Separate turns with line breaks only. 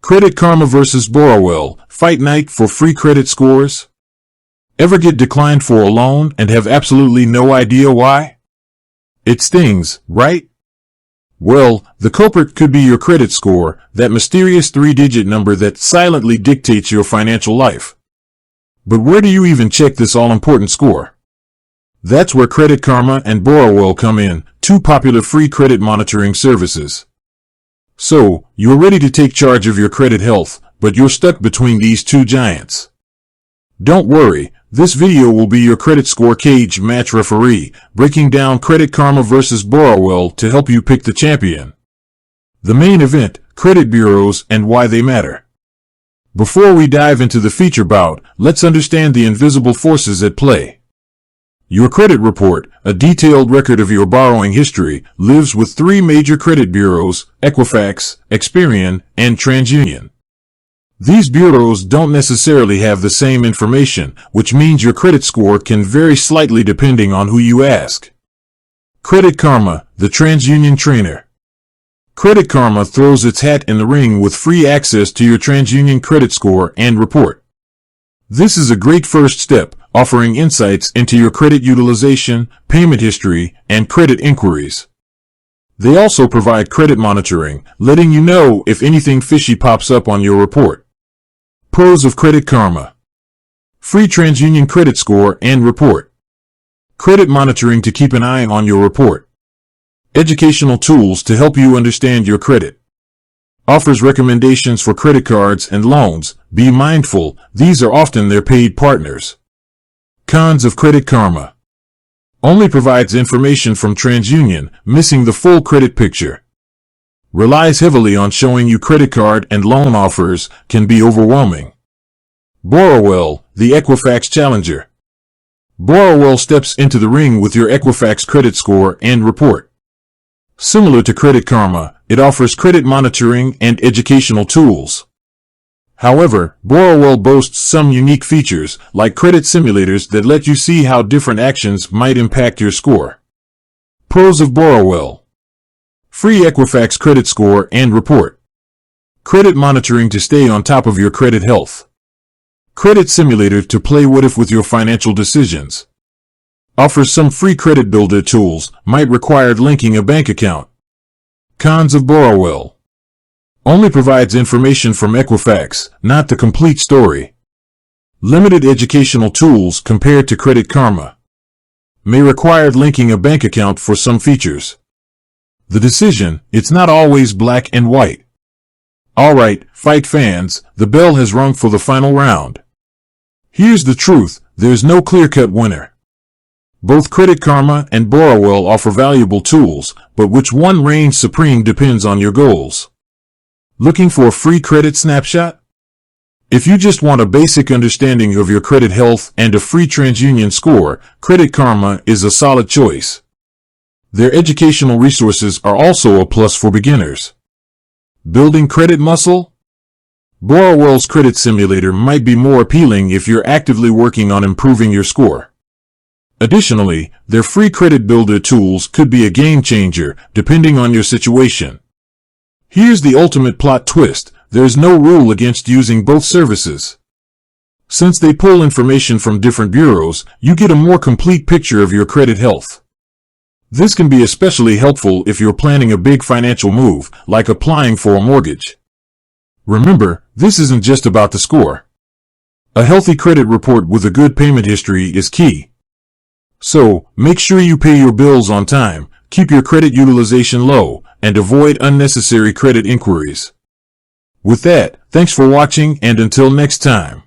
Credit Karma versus Borrowell, fight night for free credit scores? Ever get declined for a loan and have absolutely no idea why? It stings, right? Well, the culprit could be your credit score, that mysterious three-digit number that silently dictates your financial life. But where do you even check this all-important score? That's where Credit Karma and Borrowell come in, two popular free credit monitoring services. So, you're ready to take charge of your credit health, but you're stuck between these two giants. Don't worry, this video will be your credit score cage match referee, breaking down Credit Karma versus Borrowell to help you pick the champion. The main event, credit bureaus and why they matter. Before we dive into the feature bout, let's understand the invisible forces at play. Your credit report, a detailed record of your borrowing history, lives with three major credit bureaus: Equifax, Experian, and TransUnion. These bureaus don't necessarily have the same information, which means your credit score can vary slightly depending on who you ask. Credit Karma, the TransUnion trainer. Credit Karma throws its hat in the ring with free access to your TransUnion credit score and report. This is a great first step, offering insights into your credit utilization, payment history, and credit inquiries. They also provide credit monitoring, letting you know if anything fishy pops up on your report. Pros of Credit Karma: free TransUnion credit score and report. Credit monitoring to keep an eye on your report. Educational tools to help you understand your credit. Offers recommendations for credit cards and loans. Be mindful, these are often their paid partners. Cons of Credit Karma: only provides information from TransUnion, missing the full credit picture. Relies heavily on showing you credit card and loan offers, can be overwhelming. Borrowell, the Equifax challenger. Borrowell steps into the ring with your Equifax credit score and report. Similar to Credit Karma, it offers credit monitoring and educational tools. However, Borrowell boasts some unique features, like credit simulators that let you see how different actions might impact your score. Pros of Borrowell: free Equifax credit score and report. Credit monitoring to stay on top of your credit health. Credit simulator to play what if with your financial decisions. Offers some free credit builder tools, might require linking a bank account. Cons of Borrowell: only provides information from Equifax, not the complete story. Limited educational tools compared to Credit Karma. May require linking a bank account for some features. The decision, it's not always black and white. Alright, fight fans, the bell has rung for the final round. Here's the truth, there's no clear-cut winner. Both Credit Karma and Borrowell offer valuable tools, but which one reigns supreme depends on your goals. Looking for a free credit snapshot? If you just want a basic understanding of your credit health and a free TransUnion score, Credit Karma is a solid choice. Their educational resources are also a plus for beginners. Building credit muscle? Borrowell's credit simulator might be more appealing if you're actively working on improving your score. Additionally, their free credit builder tools could be a game changer, depending on your situation. Here's the ultimate plot twist: there's no rule against using both services. Since they pull information from different bureaus, you get a more complete picture of your credit health. This can be especially helpful if you're planning a big financial move, like applying for a mortgage. Remember, this isn't just about the score. A healthy credit report with a good payment history is key. So, make sure you pay your bills on time, keep your credit utilization low, and avoid unnecessary credit inquiries. With that, thanks for watching, and until next time.